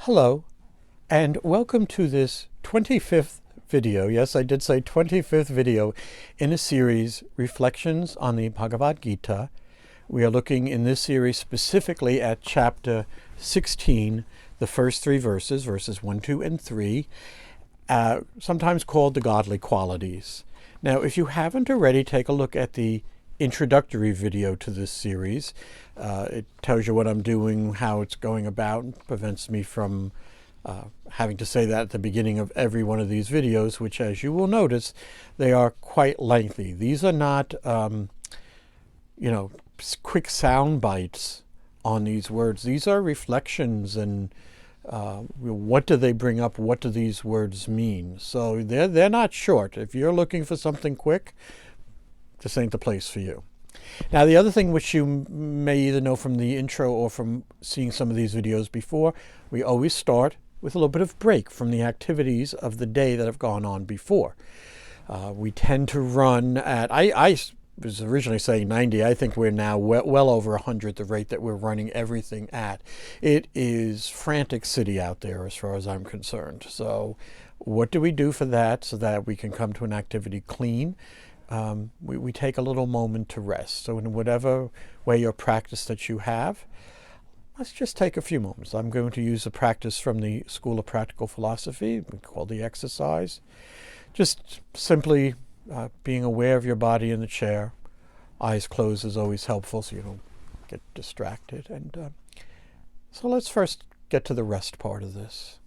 Hello, and welcome to this 25th video. Yes, I did say 25th video in a series, Reflections on the Bhagavad Gita. We are looking in this series specifically at chapter 16, the first three verses, verses 1, 2, and 3, sometimes called the godly qualities. Now, if you haven't already, take a look at the introductory video to this series. It tells you what I'm doing, how it's going about, and prevents me from having to say that at the beginning of every one of these videos, which, as you will notice, they are quite lengthy. These are not, quick sound bites on these words. These are reflections and what do they bring up? What do these words mean? So they're not short. If you're looking for something quick, this ain't the place for you. Now, the other thing which you may either know from the intro or from seeing some of these videos before, we always start with a little bit of break from the activities of the day that have gone on before. We tend to run at, I was originally saying 90. I think we're now well over 100, the rate that we're running everything at. It is frantic city out there as far as I'm concerned. So what do we do for that so that we can come to an activity clean? We take a little moment to rest. So in whatever way your practice that you have, let's just take a few moments. I'm going to use a practice from the School of Practical Philosophy called the exercise. Just simply being aware of your body in the chair. Eyes closed is always helpful so you don't get distracted. And so let's first get to the rest part of this.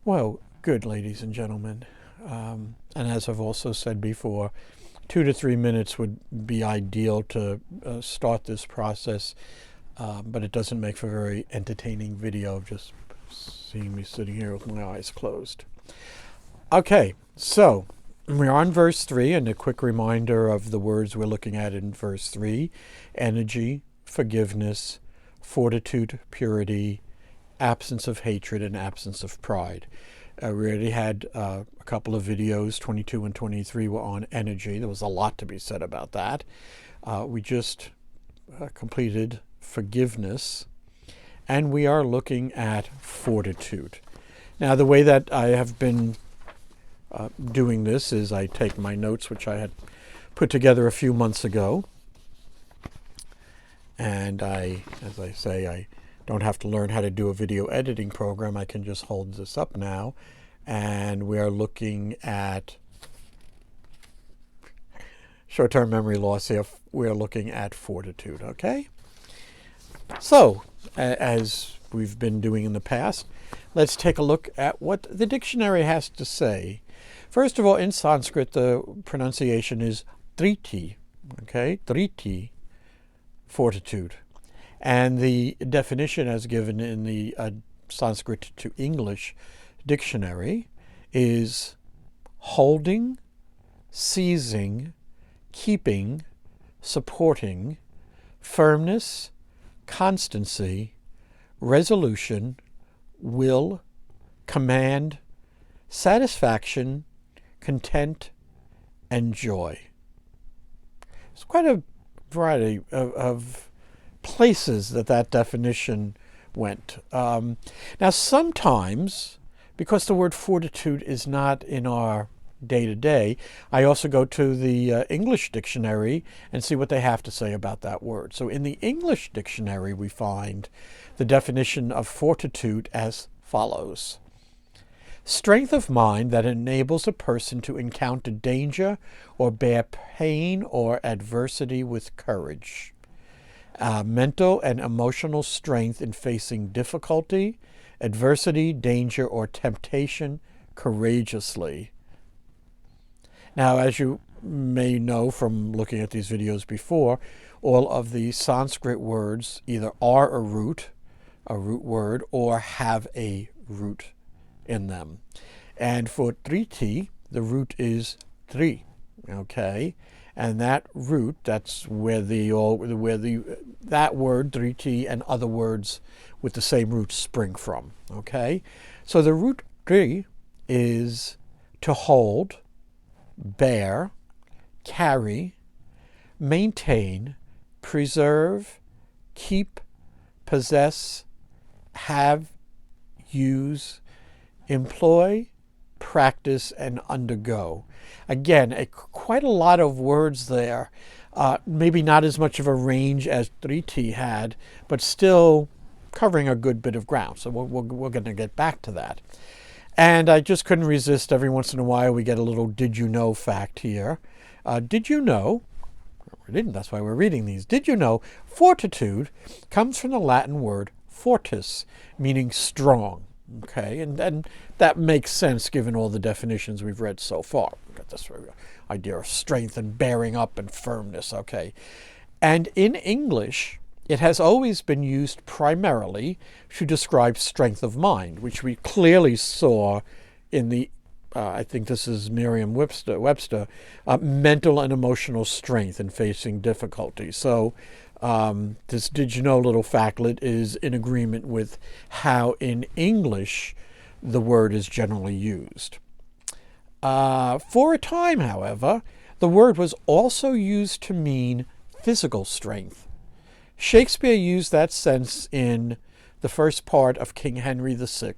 Well, good, ladies and gentlemen. And as I've also said before, 2 to 3 minutes would be ideal to start this process, but it doesn't make for a very entertaining video, just seeing me sitting here with my eyes closed. Okay, so we're on verse 3, and a quick reminder of the words we're looking at in verse 3: energy, forgiveness, fortitude, purity, absence of hatred, and absence of pride. We already had a couple of videos, 22 and 23 were on energy. There was a lot to be said about that. We just completed forgiveness, and we are looking at fortitude. Now, the way that I have been doing this is I take my notes, which I had put together a few months ago, and I don't have to learn how to do a video editing program. I can just hold this up now, and we are looking at short-term memory loss here. We're looking at fortitude, okay? So, as we've been doing in the past, let's take a look at what the dictionary has to say. First of all, in Sanskrit, the pronunciation is triti, okay? Triti, fortitude. And the definition as given in the Sanskrit to English dictionary is holding, seizing, keeping, supporting, firmness, constancy, resolution, will, command, satisfaction, content, and joy. It's quite a variety of places that definition went. Now, sometimes, because the word fortitude is not in our day-to-day, I also go to the English dictionary and see what they have to say about that word. So in the English dictionary, we find the definition of fortitude as follows: strength of mind that enables a person to encounter danger or bear pain or adversity with courage. Mental and emotional strength in facing difficulty, adversity, danger, or temptation courageously. Now, as you may know from looking at these videos before, all of the Sanskrit words either are a root word, or have a root in them. And for triti, the root is tri, okay? And that root, that's where that word, driti, and other words with the same root spring from, okay? So the root dri is to hold, bear, carry, maintain, preserve, keep, possess, have, use, employ, practice, and undergo. Again, quite a lot of words there. Maybe not as much of a range as Driti had, but still covering a good bit of ground. So we're going to get back to that. And I just couldn't resist. Every once in a while we get a little did you know fact here. Did you know? We didn't, that's why we're reading these. Did you know fortitude comes from the Latin word fortis, meaning strong. Okay, and that makes sense given all the definitions we've read so far. We've got this idea of strength and bearing up and firmness, okay. And in English, it has always been used primarily to describe strength of mind, which we clearly saw in the, I think this is Merriam-Webster, mental and emotional strength in facing difficulty. So this did you know little factlet is in agreement with how in English the word is generally used. For a time, however, the word was also used to mean physical strength. Shakespeare used that sense in the first part of King Henry VI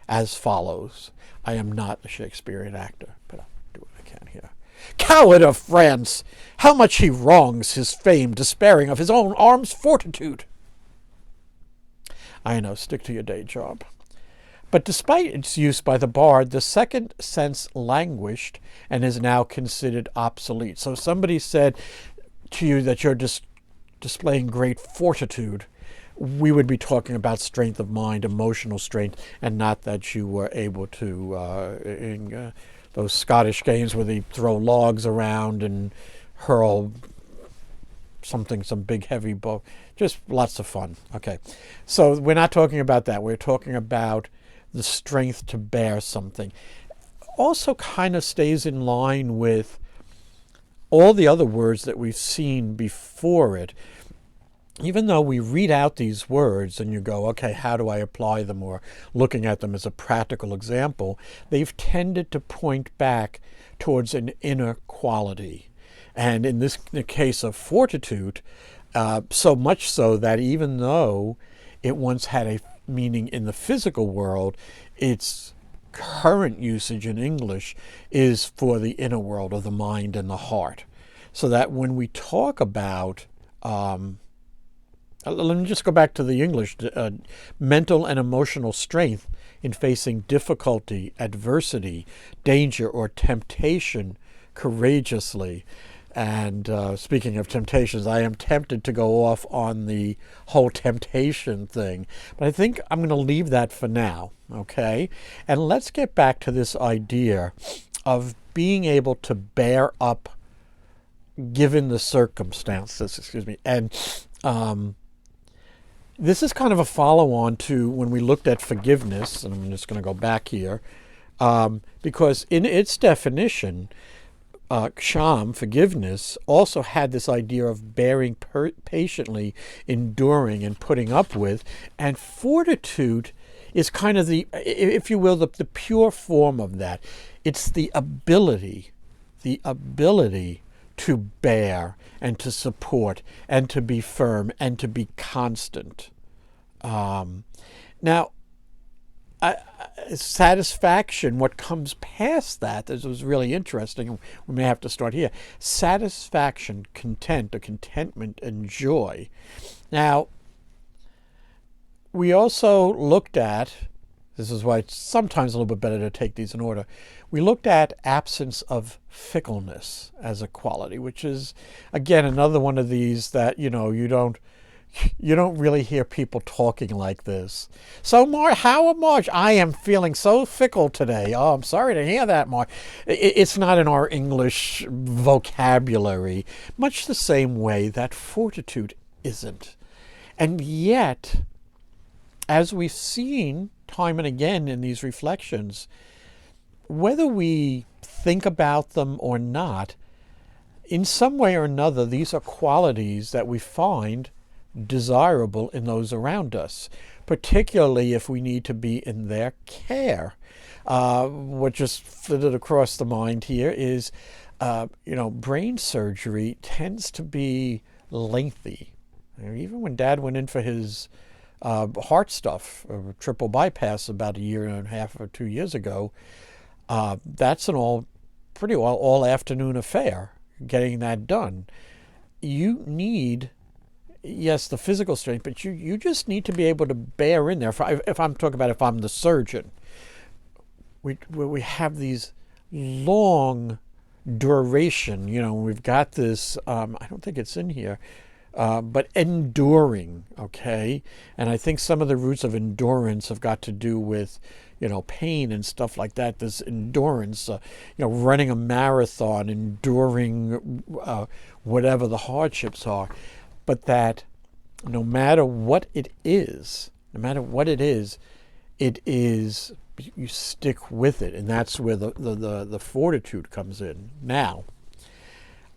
as follows. I am not a Shakespearean actor, but I'll do what I can here. Coward of France, how much he wrongs his fame, despairing of his own arm's fortitude. I know, stick to your day job. But despite its use by the bard, the second sense languished and is now considered obsolete. So somebody said to you that you're displaying great fortitude, we would be talking about strength of mind, emotional strength, and not that you were able to, in those Scottish games where they throw logs around and hurl some big heavy bow. Just lots of fun. Okay, so we're not talking about that. We're talking about the strength to bear something. Also kind of stays in line with all the other words that we've seen before it. Even though we read out these words and you go, okay, how do I apply them, or looking at them as a practical example, they've tended to point back towards an inner quality. And in the case of fortitude, so much so that even though it once had a meaning in the physical world, its current usage in English is for the inner world of the mind and the heart. So that when we talk about let me just go back to the English. Mental and emotional strength in facing difficulty, adversity, danger, or temptation courageously. And speaking of temptations, I am tempted to go off on the whole temptation thing. But I think I'm going to leave that for now, okay? And let's get back to this idea of being able to bear up given the circumstances, and this is kind of a follow-on to when we looked at forgiveness, and I'm just going to go back here, because in its definition, Ksham, forgiveness, also had this idea of bearing patiently, enduring, and putting up with, and fortitude is kind of the, if you will, the pure form of that. It's the ability to bear and to support and to be firm and to be constant. Now, satisfaction, what comes past that, this was really interesting. We may have to start here. Satisfaction, content, or contentment, and joy. Now, we also looked at, this is why it's sometimes a little bit better to take these in order. We looked at absence of fickleness as a quality, which is, again, another one of these that, you don't really hear people talking like this. So, Marge, I am feeling so fickle today. Oh, I'm sorry to hear that, Marge. It's not in our English vocabulary, much the same way that fortitude isn't. And yet, as we've seen time and again in these reflections, whether we think about them or not, in some way or another, these are qualities that we find desirable in those around us, particularly if we need to be in their care. What just flitted across the mind here is, brain surgery tends to be lengthy. Even when Dad went in for his heart stuff, triple bypass, about a year and a half or 2 years ago, that's an pretty well all afternoon affair, getting that done. You need, yes, the physical strength, but you just need to be able to bear in there. If I'm talking about if I'm the surgeon, we have these long duration, we've got this, I don't think it's in here, but enduring, okay? And I think some of the roots of endurance have got to do with, pain and stuff like that. This endurance, running a marathon, enduring whatever the hardships are. But that no matter what it is, it is, you stick with it. And that's where the fortitude comes in. Now,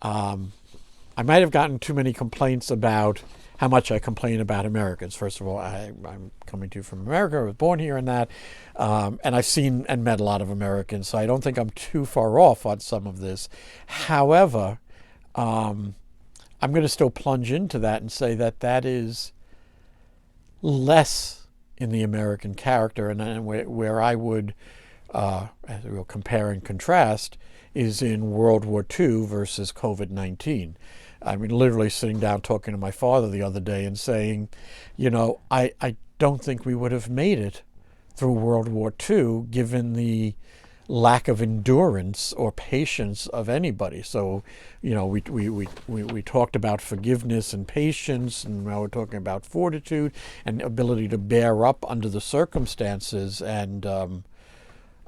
I might have gotten too many complaints about how much I complain about Americans. First of all, I'm coming to you from America. I was born here and that. And I've seen and met a lot of Americans, so I don't think I'm too far off on some of this. However, I'm going to still plunge into that and say that is less in the American character, and where I would, as we'll compare and contrast, is in World War II versus COVID-19. I mean, literally sitting down talking to my father the other day and saying, I don't think we would have made it through World War II given the lack of endurance or patience of anybody. So, we talked about forgiveness and patience, and now we're talking about fortitude and ability to bear up under the circumstances. And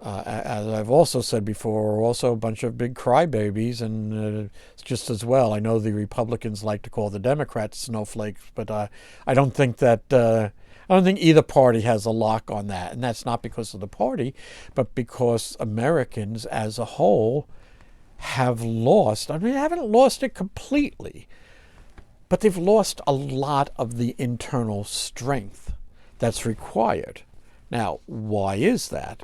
as I've also said before, we're also a bunch of big crybabies, and just as well. I know the Republicans like to call the Democrats snowflakes, but I don't think either party has a lock on that. And that's not because of the party, but because Americans as a whole have lost. I mean, they haven't lost it completely, but they've lost a lot of the internal strength that's required. Now, why is that?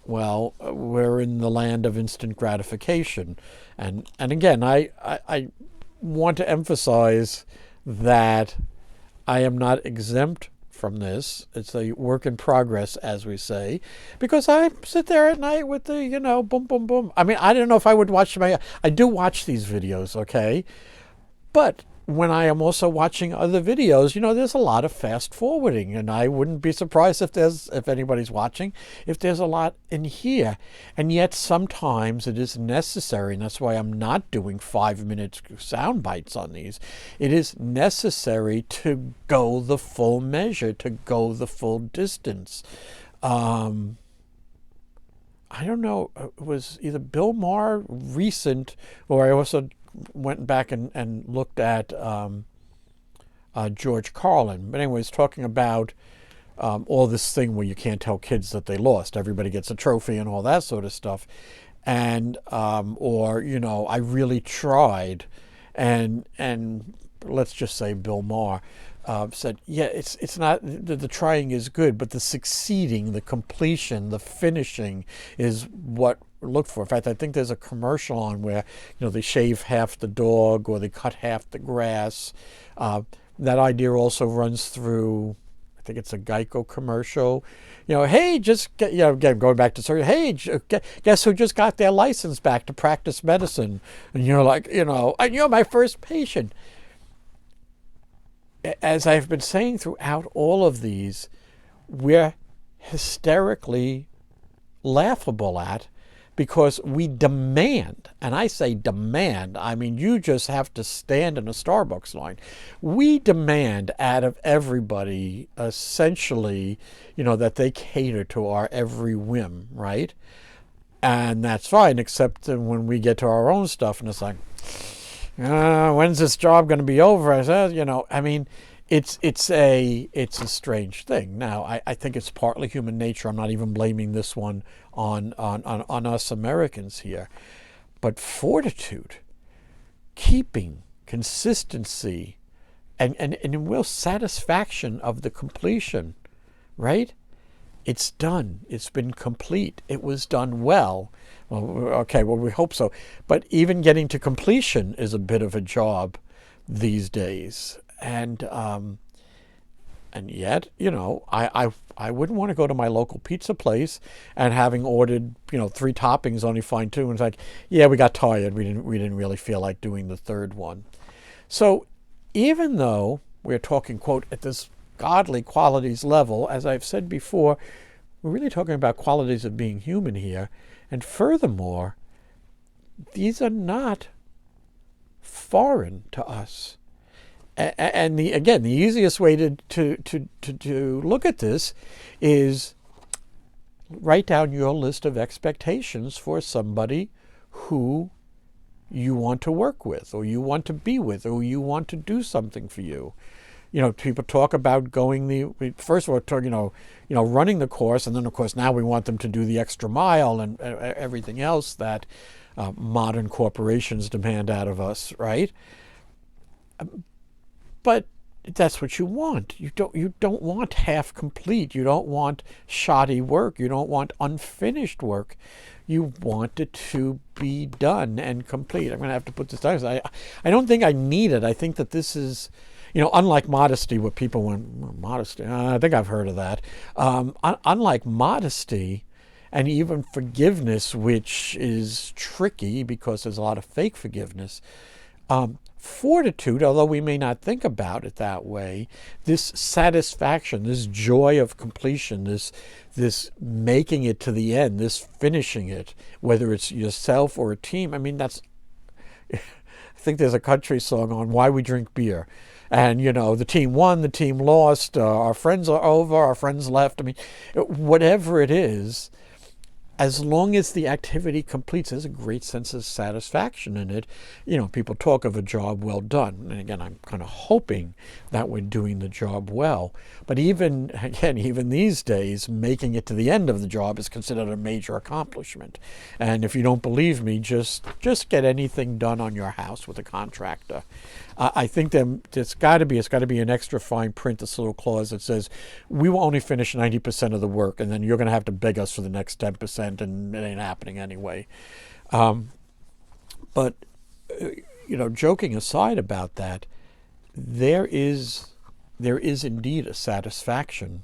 Well, we're in the land of instant gratification. And again, I want to emphasize that I am not exempt from this. It's a work in progress, as we say, because I sit there at night with the, boom, boom, boom. I mean, I don't know if I would watch I do watch these videos, okay? But when I am also watching other videos, there's a lot of fast forwarding, and I wouldn't be surprised if anybody's watching, if there's a lot in here. And yet sometimes it is necessary, and that's why I'm not doing 5-minute sound bites on these. It is necessary to go the full measure, to go the full distance. I don't know, it was either Bill Maher recent, or I also went back and looked at George Carlin. But anyways, talking about all this thing where you can't tell kids that they lost. Everybody gets a trophy and all that sort of stuff. And, I really tried. And let's just say Bill Maher said, yeah, it's not, the trying is good, but the succeeding, the completion, the finishing is what look for. In fact, I think there's a commercial on where, they shave half the dog or they cut half the grass. That idea also runs through, I think it's a Geico commercial. Hey, just get, again, going back to surgery, hey, guess who just got their license back to practice medicine? And you're like, and you're my first patient. As I've been saying throughout all of these, we're hysterically laughable at, because we demand, and I say demand, I mean, you just have to stand in a Starbucks line. We demand out of everybody, essentially, that they cater to our every whim, right? And that's fine, except when we get to our own stuff, and it's like, when's this job going to be over? I said, it's a strange thing. Now, I think it's partly human nature. I'm not even blaming this one on us Americans here. But fortitude, keeping consistency and real satisfaction of the completion, right? It's done. It's been complete. It was done well. Well, okay, well, we hope so. But even getting to completion is a bit of a job these days. And yet, I wouldn't want to go to my local pizza place and having ordered, 3 toppings, only find 2. And it's like, yeah, we got tired. We didn't really feel like doing the third one. So even though we're talking, quote, at this godly qualities level, as I've said before, we're really talking about qualities of being human here. And furthermore, these are not foreign to us. And the easiest way to look at this is write down your list of expectations for somebody who you want to work with, or you want to be with, or you want to do something for you. People talk about first of all, running the course, and then of course now we want them to do the extra mile and everything else that modern corporations demand out of us, right? But that's what you want. You don't want half complete. You don't want shoddy work. You don't want unfinished work. You want it to be done and complete. I'm going to have to put this down. I don't think I need it. I think that this is, unlike modesty, where people went, modesty, I think I've heard of that. Unlike modesty and even forgiveness, which is tricky because there's a lot of fake forgiveness, fortitude, although we may not think about it that way, this satisfaction, this joy of completion, this making it to the end, this finishing it, whether it's yourself or a team. I mean, I think there's a country song on why we drink beer. And, the team won, the team lost, our friends are over, our friends left. I mean, whatever it is, as long as the activity completes, there's a great sense of satisfaction in it. People talk of a job well done. And again, I'm kind of hoping that we're doing the job well. But even these days, making it to the end of the job is considered a major accomplishment. And if you don't believe me, just get anything done on your house with a contractor. I think it's got to be an extra fine print, this little clause that says, we will only finish 90% of the work, and then you're going to have to beg us for the next 10%, and it ain't happening anyway. But joking aside about that, there is indeed a satisfaction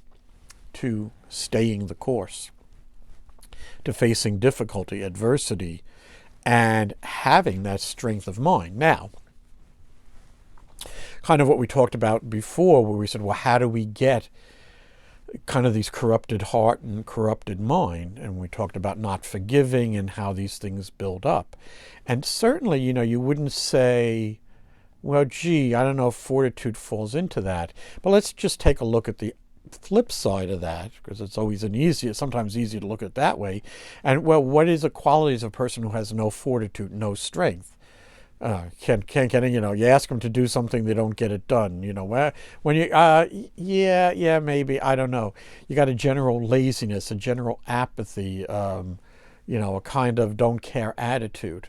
to staying the course, to facing difficulty, adversity, and having that strength of mind. Now, kind of what we talked about before, where we said, well, how do we get kind of these corrupted heart and corrupted mind? And we talked about not forgiving and how these things build up. And certainly, you wouldn't say, well, gee, I don't know if fortitude falls into that. But let's just take a look at the flip side of that, because it's always sometimes easier to look at it that way. And, well, what is the qualities of a person who has no fortitude, no strength? You ask them to do something, they don't get it done. When you, yeah, maybe, I don't know. You got a general laziness, a general apathy, a kind of don't care attitude.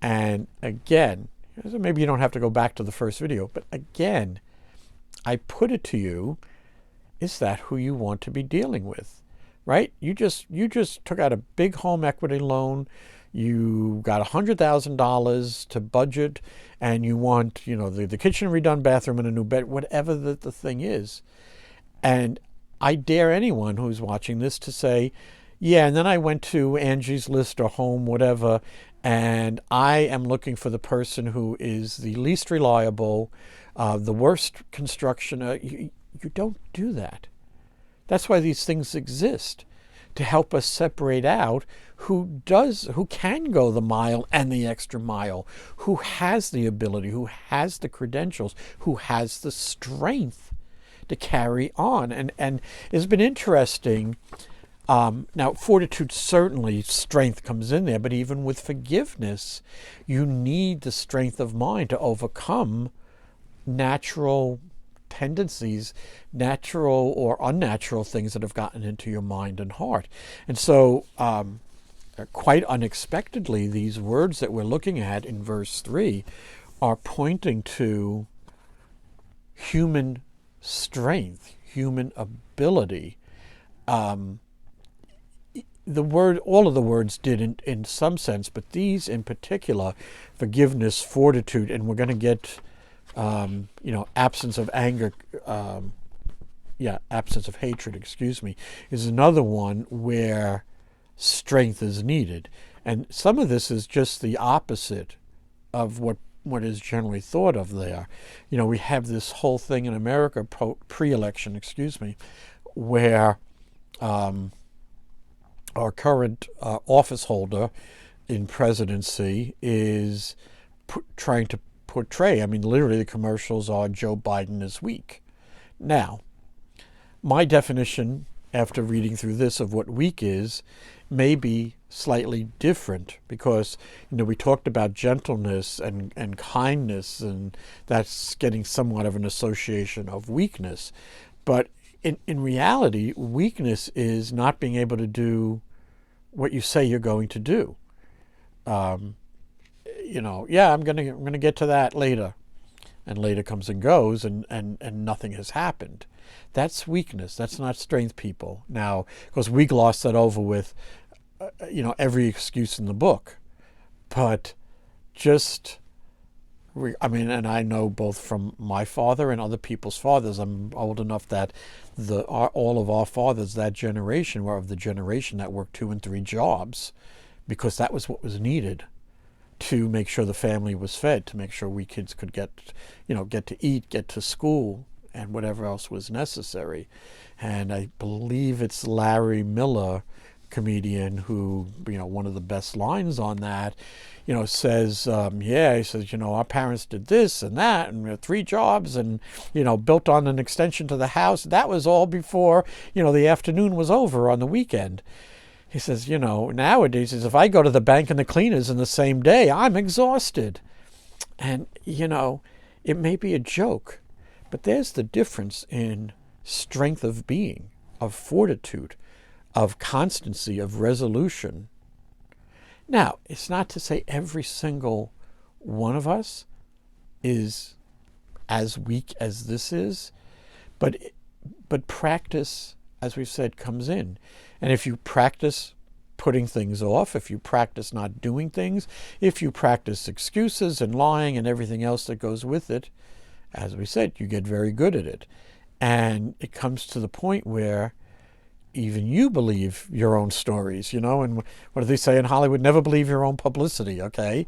And again, maybe you don't have to go back to the first video, but again, I put it to you, is that who you want to be dealing with, right? You just took out a big home equity loan. You got $100,000 to budget, and you want, the kitchen redone, bathroom, and a new bed, whatever the thing is. And I dare anyone who's watching this to say, yeah, and then I went to Angie's List or Home, whatever, and I am looking for the person who is the least reliable, the worst construction. You don't do that. That's why these things exist, to help us separate out who can go the mile and the extra mile, who has the ability, who has the credentials, who has the strength to carry on. And it's been interesting. Now, fortitude, certainly strength comes in there, but even with forgiveness, you need the strength of mind to overcome natural tendencies, natural or unnatural things that have gotten into your mind and heart. And so, quite unexpectedly, these words that we're looking at in verse 3 are pointing to human strength, human ability. All of the words did in some sense, but these in particular, forgiveness, fortitude, and we're going to get, absence of anger, absence of hatred, is another one where strength is needed. And some of this is just the opposite of what is generally thought of there. We have this whole thing in America, pre-election, where our current office holder in presidency is trying to portray, literally the commercials are Joe Biden is weak. Now, my definition after reading through this of what weak is may be slightly different, because we talked about gentleness and kindness, and that's getting somewhat of an association of weakness. But in reality, weakness is not being able to do what you say you're going to do. I'm gonna get to that later, and later comes and goes, and nothing has happened. That's weakness. That's not strength, people. Now, because we gloss that over with every excuse in the book, but and I know both from my father and other people's fathers. I'm old enough that all of our fathers, that generation, were of the generation that worked 2 and 3 jobs, because that was what was needed to make sure the family was fed, to make sure we kids could get to eat, get to school, and whatever else was necessary. And I believe it's Larry Miller, comedian, who, one of the best lines on that, says, he says, our parents did this and that, and we had 3 jobs, and, built on an extension to the house. That was all before, the afternoon was over on the weekend. He says, nowadays, if I go to the bank and the cleaners in the same day, I'm exhausted. And, it may be a joke, but there's the difference in strength of being, of fortitude, of constancy, of resolution. Now, it's not to say every single one of us is as weak as this is, but practice, as we've said, comes in. And if you practice putting things off, if you practice not doing things, if you practice excuses and lying and everything else that goes with it, as we said, you get very good at it. And it comes to the point where even you believe your own stories, and what do they say in Hollywood? Never believe your own publicity, okay?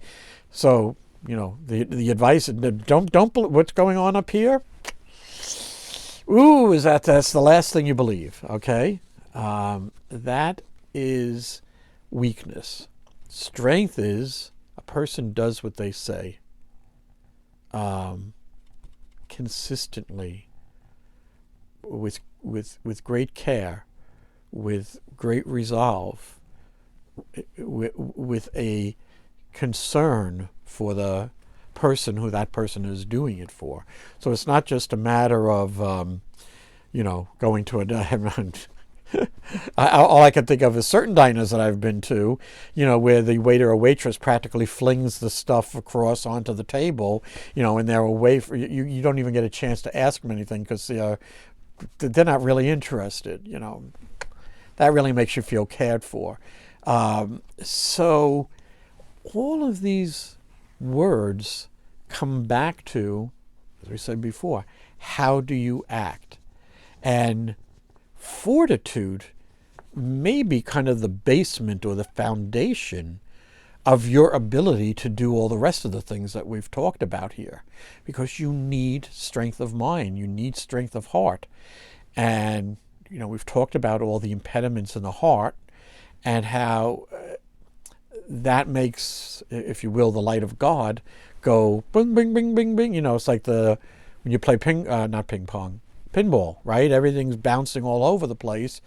So, the advice, don't what's going on up here? Ooh, that's the last thing you believe, okay? That is weakness. Strength is a person does what they say consistently, with great care, with great resolve, with a concern for the person who that person is doing it for. So it's not just a matter of going to all I can think of is certain diners that I've been to, where the waiter or waitress practically flings the stuff across onto the table, and they're away for you don't even get a chance to ask them anything, because they're not really interested. That really makes you feel cared for. So all of these words come back to, as we said before, how do you act? And fortitude may be kind of the basement or the foundation of your ability to do all the rest of the things that we've talked about here, because you need strength of mind, you need strength of heart. And we've talked about all the impediments in the heart, and how that makes, if you will, the light of God go bing, bing, bing, bing, bing. It's like when you play pinball, right? Everything's bouncing all over the place,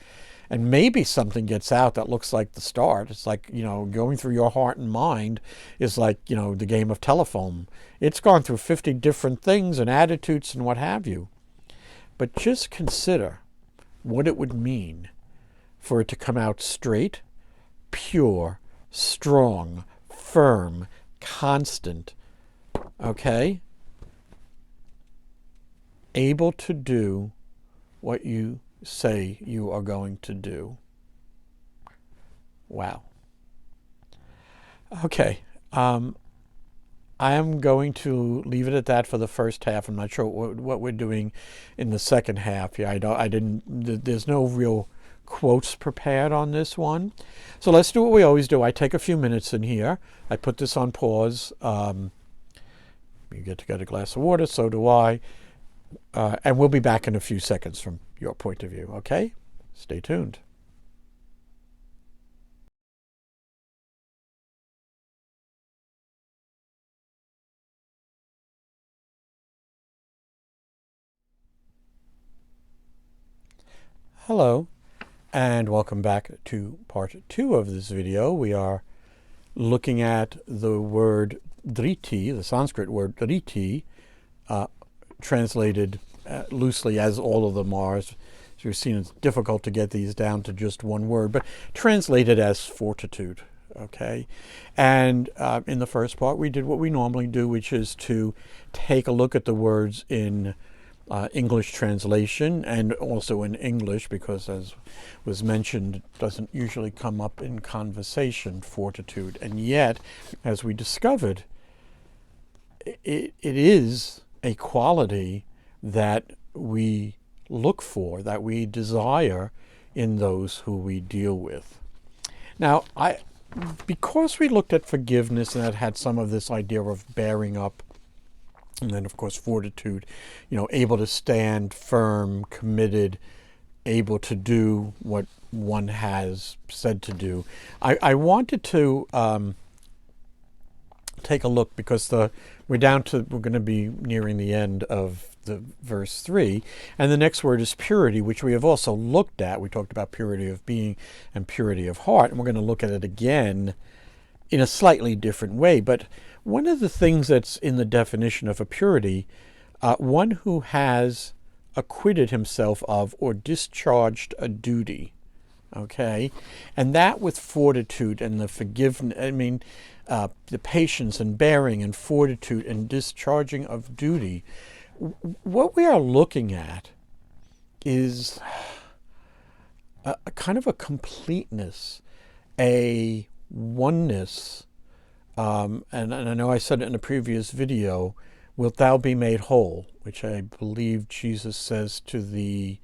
and maybe something gets out that looks like the start. It's like, going through your heart and mind is like, the game of telephone. It's gone through 50 different things and attitudes and what have you. But just consider what it would mean for it to come out straight, pure, strong, firm, constant, Okay? Able to do what you say you are going to do. Wow. Okay. I am going to leave it at that for the first half. I'm not sure what we're doing in the second half. Yeah, there's no real quotes prepared on this one. So let's do what we always do. I take a few minutes in here. I put this on pause. You get to get a glass of water, so do I. And we'll be back in a few seconds from your point of view, okay? Stay tuned. Hello, and welcome back to part 2 of this video. We are looking at the word driti, the Sanskrit word driti, translated loosely, as all of them are. As you've seen, it's difficult to get these down to just one word, but translated as fortitude. Okay, and in the first part, we did what we normally do, which is to take a look at the words in English translation and also in English, because, as was mentioned, it doesn't usually come up in conversation, fortitude. And yet, as we discovered, it is a quality that we look for, that we desire in those who we deal with. Now, because we looked at forgiveness, and that had some of this idea of bearing up, and then, of course, fortitude, able to stand firm, committed, able to do what one has said to do. I wanted to take a look, because we're going to be nearing the end of the verse 3, and the next word is purity, which we have also looked at. We talked about purity of being and purity of heart, and we're going to look at it again in a slightly different way. But one of the things that's in the definition of a purity, one who has acquitted himself of or discharged a duty, okay? And that with fortitude and the forgiveness, the patience and bearing and fortitude and discharging of duty, what we are looking at is a kind of a completeness, a oneness, and I know I said it in a previous video, wilt thou be made whole, which I believe Jesus says to the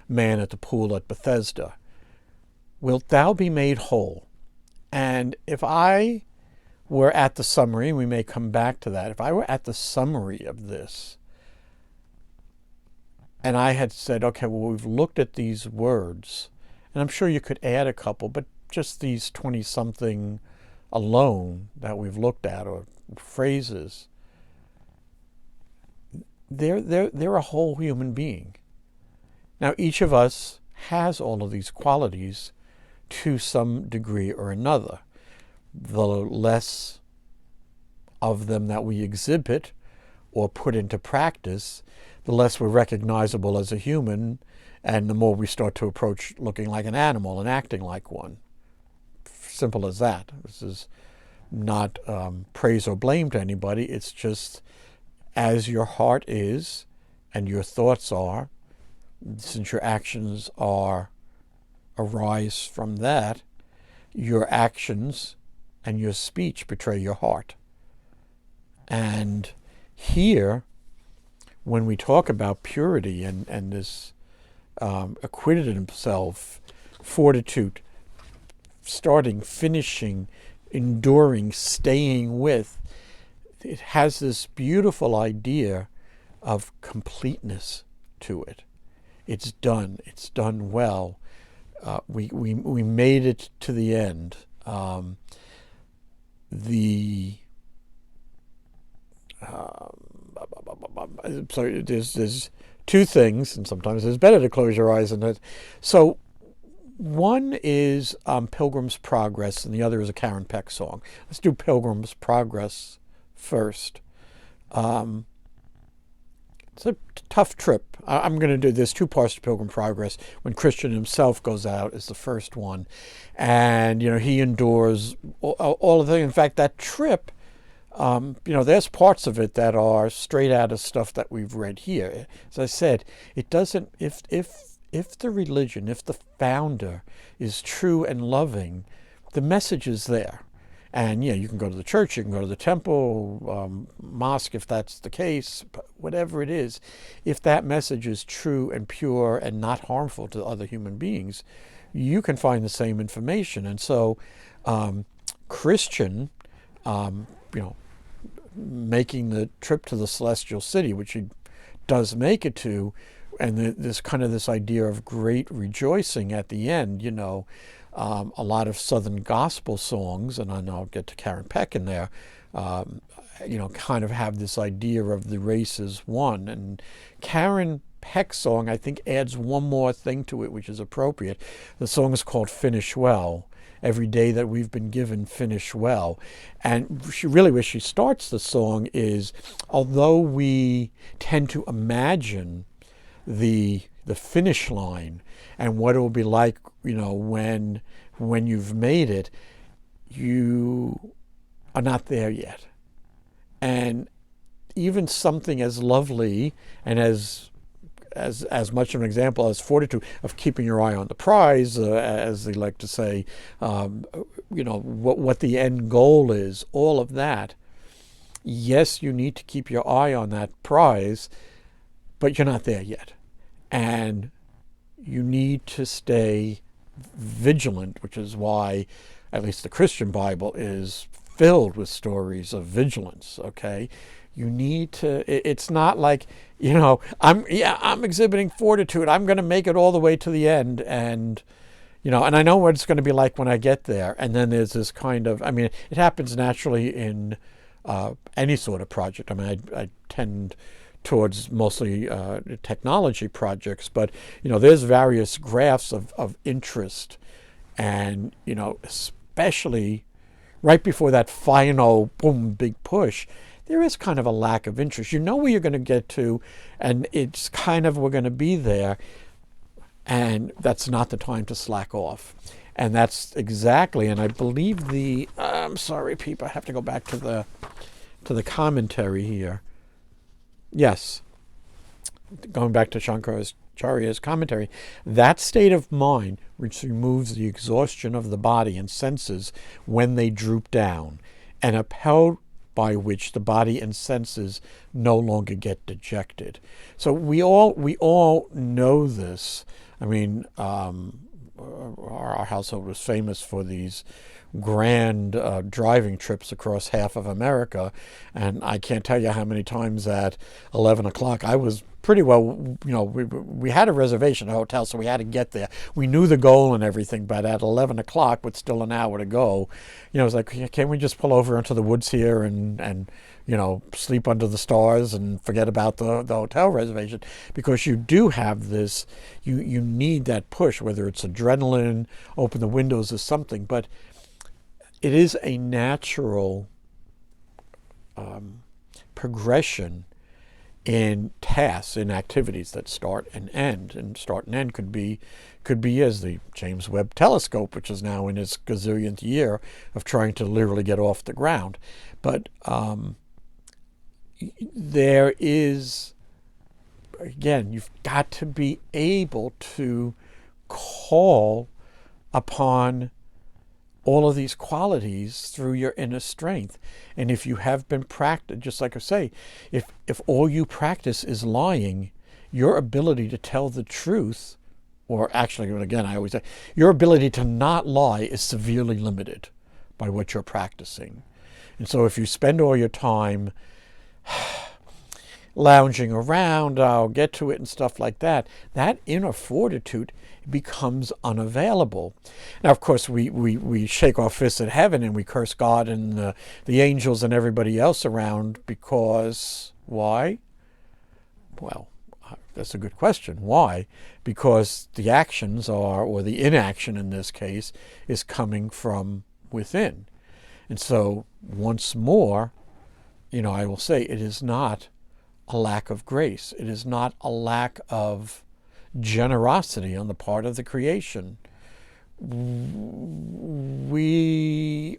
man at the pool at Bethesda. Wilt thou be made whole? And if I were at the summary, and we may come back to that, if I were at the summary of this, and I had said, okay, well, we've looked at these words, and I'm sure you could add a couple, but just these 20-something alone that we've looked at, or phrases, they're a whole human being. Now, each of us has all of these qualities to some degree or another. The less of them that we exhibit or put into practice, the less we're recognizable as a human, and the more we start to approach looking like an animal and acting like one. Simple as that. This is not praise or blame to anybody. It's just as your heart is and your thoughts are, since your actions arise from that, your actions and your speech betray your heart. And here, when we talk about purity and this acquitted himself, fortitude, starting, finishing, enduring, staying with, it has this beautiful idea of completeness to it. It's done. It's done well. We made it to the end. So there's two things, and sometimes it's better to close your eyes and it. So one is Pilgrim's Progress, and the other is a Karen Peck song. Let's do Pilgrim's Progress first. It's a tough trip. I'm going to do, there's 2 parts to Pilgrim's Progress. When Christian himself goes out is the first one. And, he endures all of the, in fact, that trip there's parts of it that are straight out of stuff that we've read here. As I said, it doesn't, if the religion, if the founder is true and loving, the message is there. And you can go to the church, you can go to the temple, mosque if that's the case, whatever it is. If that message is true and pure and not harmful to other human beings, you can find the same information. And so Christian, making the trip to the celestial city, which he does make it to, and this idea of great rejoicing at the end, a lot of Southern gospel songs, and I'll get to Karen Peck in there, kind of have this idea of the race is won. And Karen Peck's song, I think, adds one more thing to it, which is appropriate. The song is called Finish Well. Every day that we've been given, finish well. And where she starts the song is, although we tend to imagine the finish line and what it will be like, when you've made it, you are not there yet. And even something as lovely and as much of an example as Fortitude, of keeping your eye on the prize, as they like to say, what the end goal is, all of that. Yes, you need to keep your eye on that prize, but you're not there yet. And you need to stay vigilant, which is why at least the Christian Bible is filled with stories of vigilance, okay? You need to, it's not like, I'm exhibiting fortitude. I'm going to make it all the way to the end. And, and I know what it's going to be like when I get there. And then there's this kind of, it happens naturally in any sort of project. I tend towards mostly technology projects, but, there's various graphs of interest. And, especially right before that final boom, big push, there is kind of a lack of interest. You know where you're going to get to, and it's kind of, we're going to be there, and that's not the time to slack off. And that's exactly, and I believe I'm sorry, people, I have to go back to the commentary here. Yes, going back to Shankaracharya's commentary, that state of mind which removes the exhaustion of the body and senses when they droop down, and upheld by which the body and senses no longer get dejected. So we all know this. Our household was famous for these grand driving trips across half of America, and I can't tell you how many times at 11 o'clock I was pretty well, we had a reservation, a hotel, so we had to get there. We knew the goal and everything, but at 11 o'clock, with still an hour to go, it was like, can't we just pull over into the woods here and sleep under the stars and forget about the hotel reservation? Because you do have this, you need that push, whether it's adrenaline, open the windows or something, but it is a natural progression in tasks, in activities that start and end. And start and end could be as the James Webb Telescope, which is now in its gazillionth year of trying to literally get off the ground. But there is, again, you've got to be able to call upon all of these qualities through your inner strength. And if you have been practiced, just like I say, if all you practice is lying, your ability to tell the truth, or actually, again, I always say, your ability to not lie is severely limited by what you're practicing. And so if you spend all your time lounging around, I'll get to it and stuff like that, that inner fortitude becomes unavailable. Now, of course, we shake our fists at heaven and we curse God and the angels and everybody else around because, why? Well, that's a good question. Why? Because the actions are, or the inaction in this case, is coming from within. And so, once more, I will say it is not a lack of grace. It is not a lack of generosity on the part of the creation. We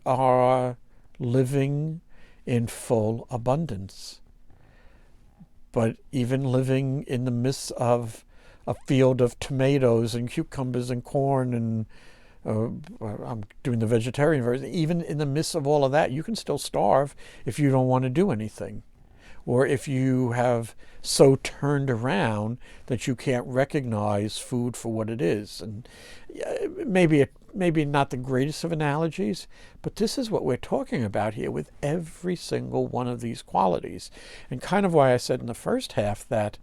are living in full abundance. But even living in the midst of a field of tomatoes and cucumbers and corn and I'm doing the vegetarian version, even in the midst of all of that, you can still starve if you don't want to do anything. Or if you have so turned around that you can't recognize food for what it is. And maybe not the greatest of analogies, but this is what we're talking about here with every single one of these qualities. And kind of why I said in the first half that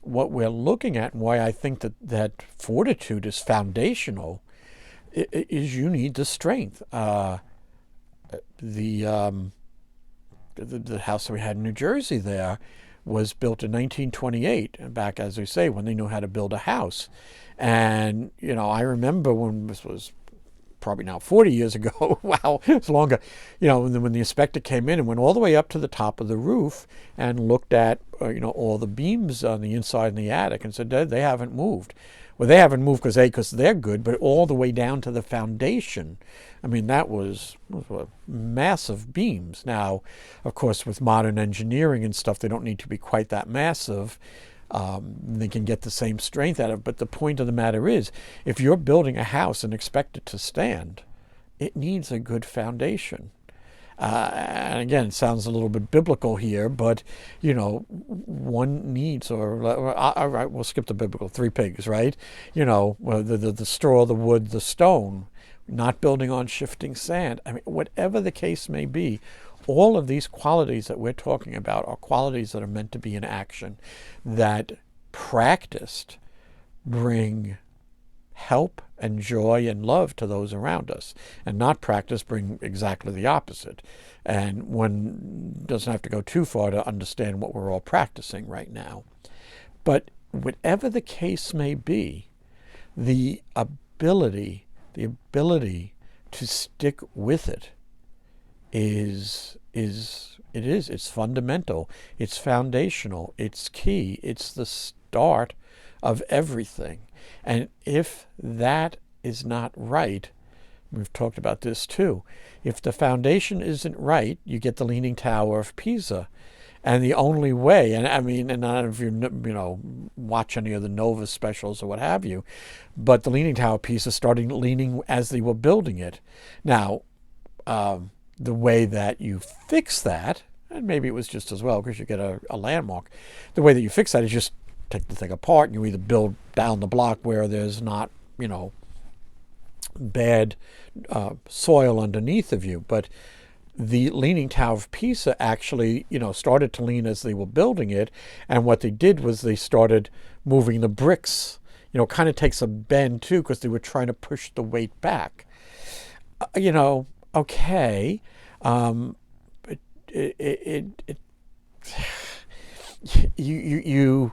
what we're looking at and why I think that fortitude is foundational is you need the strength. The house that we had in New Jersey there was built in 1928, back, as we say, when they knew how to build a house. And, I remember when this was probably now 40 years ago, wow, it's longer, when the inspector came in and went all the way up to the top of the roof and looked at, all the beams on the inside in the attic and said, they haven't moved. Well, they haven't moved because they're good, but all the way down to the foundation. I mean, that was massive beams. Now, of course, with modern engineering and stuff, they don't need to be quite that massive. They can get the same strength out of it. But the point of the matter is, if you're building a house and expect it to stand, it needs a good foundation. And again, it sounds a little bit biblical here, but, one needs, all right, we'll skip the biblical, 3 pigs, right? The straw, the wood, the stone, not building on shifting sand. I mean, whatever the case may be, all of these qualities that we're talking about are qualities that are meant to be in action, that practiced bring help and joy and love to those around us, and not practice bring exactly the opposite. And one doesn't have to go too far to understand what we're all practicing right now. But whatever the case may be, the ability to stick with it it's fundamental, it's foundational, it's key, it's the start of everything. And if that is not right, we've talked about this too, if the foundation isn't right, you get the Leaning Tower of Pisa. And the only way, and I don't know if you watch any of the Nova specials or what have you, but the Leaning Tower of Pisa started leaning as they were building it. Now, the way that you fix that, and maybe it was just as well because you get a landmark, the way that you fix that is just take the thing apart and you either build down the block where there's not, bad soil underneath of you. But the Leaning Tower of Pisa actually, started to lean as they were building it. And what they did was they started moving the bricks. It kind of takes a bend too because they were trying to push the weight back. Okay. But you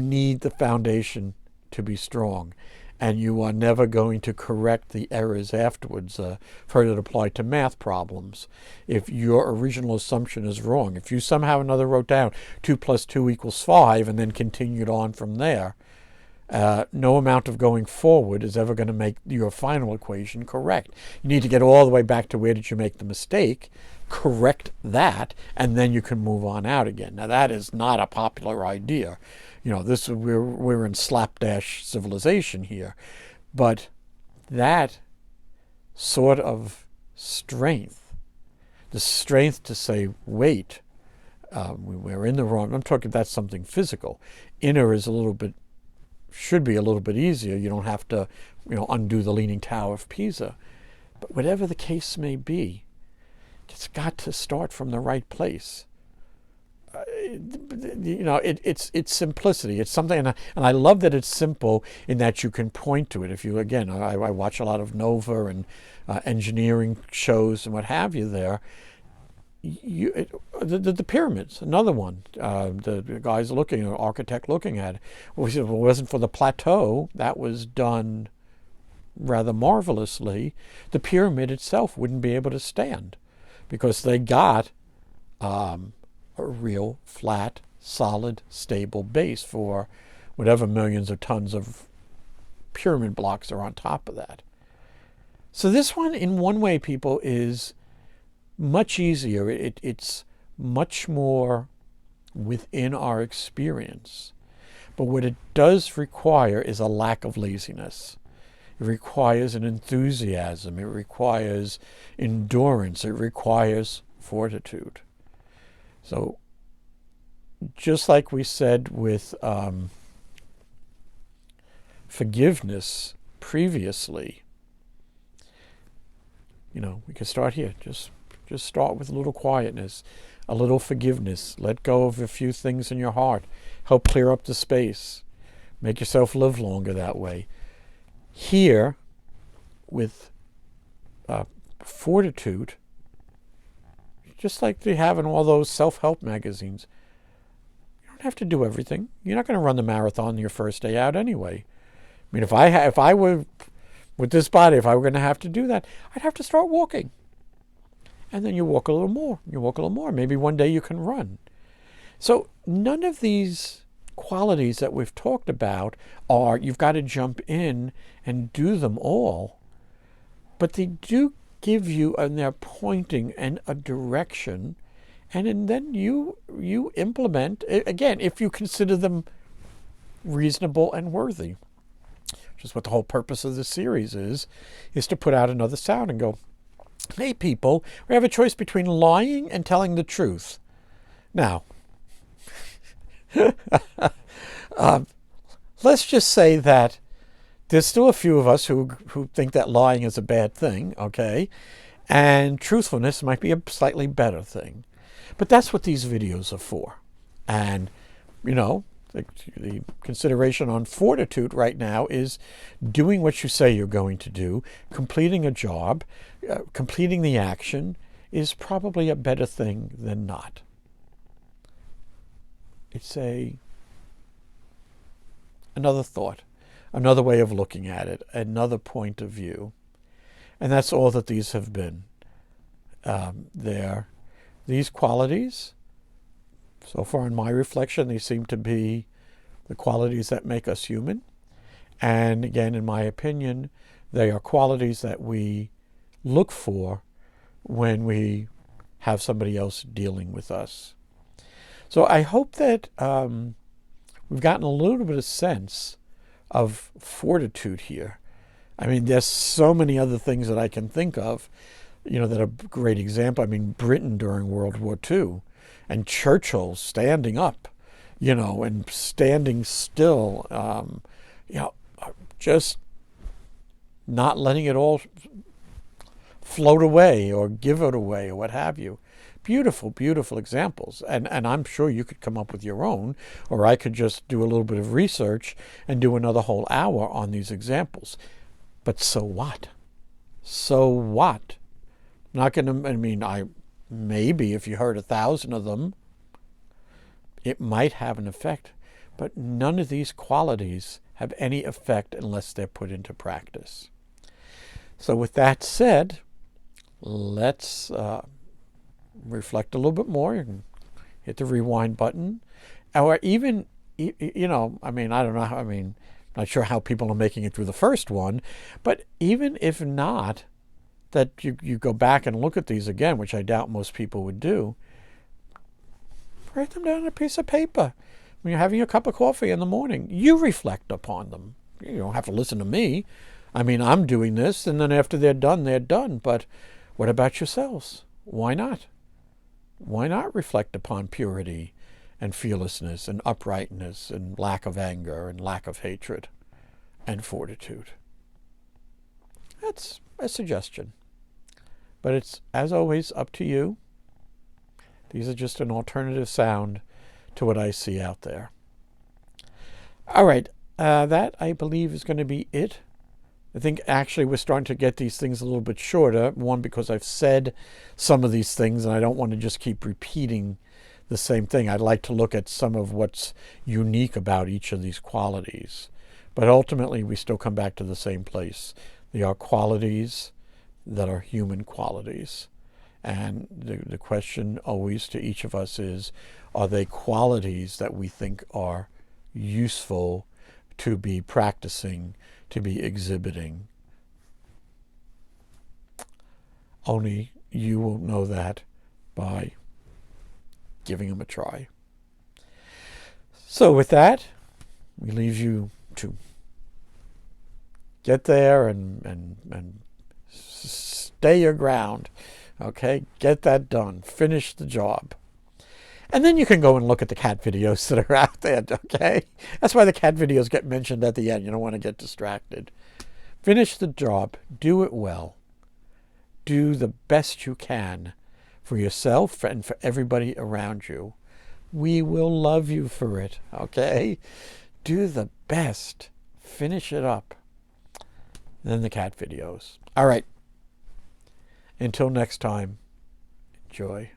need the foundation to be strong, and you are never going to correct the errors afterwards. Heard it applied to math problems. If your original assumption is wrong, if you somehow or another wrote down 2 + 2 = 5 and then continued on from there, no amount of going forward is ever going to make your final equation correct. You need to get all the way back to where did you make the mistake, correct that, and then you can move on out again. Now, that is not a popular idea. We're in slapdash civilization here. But that sort of strength, the strength to say, wait, we're in the wrong. I'm talking that's something physical. Inner is should be a little bit easier. You don't have to, undo the Leaning Tower of Pisa. But whatever the case may be, it's got to start from the right place. It's simplicity. It's something, and I love that it's simple in that you can point to it. If you, again, I watch a lot of Nova and engineering shows and what have you there. The pyramids, another one. The guys architect looking at it. Well, he said, well, it wasn't for the plateau. That was done rather marvelously. The pyramid itself wouldn't be able to stand because they got a real flat, solid, stable base for whatever millions of tons of pyramid blocks are on top of that. So this one, in one way, people, is much easier. It's much more within our experience. But what it does require is a lack of laziness. It requires an enthusiasm. It requires endurance. It requires fortitude. So just like we said with forgiveness previously, we can start here. Just start with a little quietness, a little forgiveness. Let go of a few things in your heart. Help clear up the space. Make yourself live longer that way. Here, with fortitude, just like they have in all those self-help magazines, you don't have to do everything. You're not going to run the marathon your first day out anyway. I mean, if I were with this body, if I were going to have to do that, I'd have to start walking. And then you walk a little more. You walk a little more. Maybe one day you can run. So none of these qualities that we've talked about are you've got to jump in and do them all. But they do give you, and they're pointing in a direction. And then you implement, again, if you consider them reasonable and worthy. Which is what the whole purpose of this series is to put out another sound and go, hey, people, we have a choice between lying and telling the truth. Now, let's just say that there's still a few of us who think that lying is a bad thing, okay? And truthfulness might be a slightly better thing. But that's what these videos are for. And, the consideration on fortitude right now is doing what you say you're going to do, completing a job, completing the action is probably a better thing than not. It's another thought, another way of looking at it, another point of view. And that's all that these have been. These qualities, so far in my reflection, they seem to be the qualities that make us human. And again, in my opinion, they are qualities that we look for when we have somebody else dealing with us. So I hope that we've gotten a little bit of sense of fortitude here. I mean, there's so many other things that I can think of, that are a great example. I mean, Britain during World War II and Churchill standing up, and standing still, just not letting it all float away or give it away or what have you. Beautiful, beautiful examples. And I'm sure you could come up with your own, or I could just do a little bit of research and do another whole hour on these examples. But so what? So what? Not going to, maybe if you heard 1,000 of them, it might have an effect. But none of these qualities have any effect unless they're put into practice. So with that said, let's reflect a little bit more. You can hit the rewind button. Or even, I don't know, not sure how people are making it through the first one, but even if not, that you go back and look at these again, which I doubt most people would do, write them down on a piece of paper. When you're having a cup of coffee in the morning, you reflect upon them. You don't have to listen to me. I'm doing this, and then after they're done, they're done. But what about yourselves? Why not? Why not reflect upon purity and fearlessness and uprightness and lack of anger and lack of hatred and fortitude? That's a suggestion. But it's, as always, up to you. These are just an alternative sound to what I see out there. All right, that, I believe, is going to be it. I think actually we're starting to get these things a little bit shorter. One, because I've said some of these things and I don't want to just keep repeating the same thing. I'd like to look at some of what's unique about each of these qualities. But ultimately, we still come back to the same place. They are qualities that are human qualities. And the question always to each of us is, are they qualities that we think are useful to be practicing, to be exhibiting? Only you will know that by giving them a try. So with that, we leave you to get there and stay your ground. Okay? Get that done. Finish the job. And then you can go and look at the cat videos that are out there, okay? That's why the cat videos get mentioned at the end. You don't want to get distracted. Finish the job. Do it well. Do the best you can for yourself and for everybody around you. We will love you for it, okay? Do the best. Finish it up. Then the cat videos. All right. Until next time, enjoy.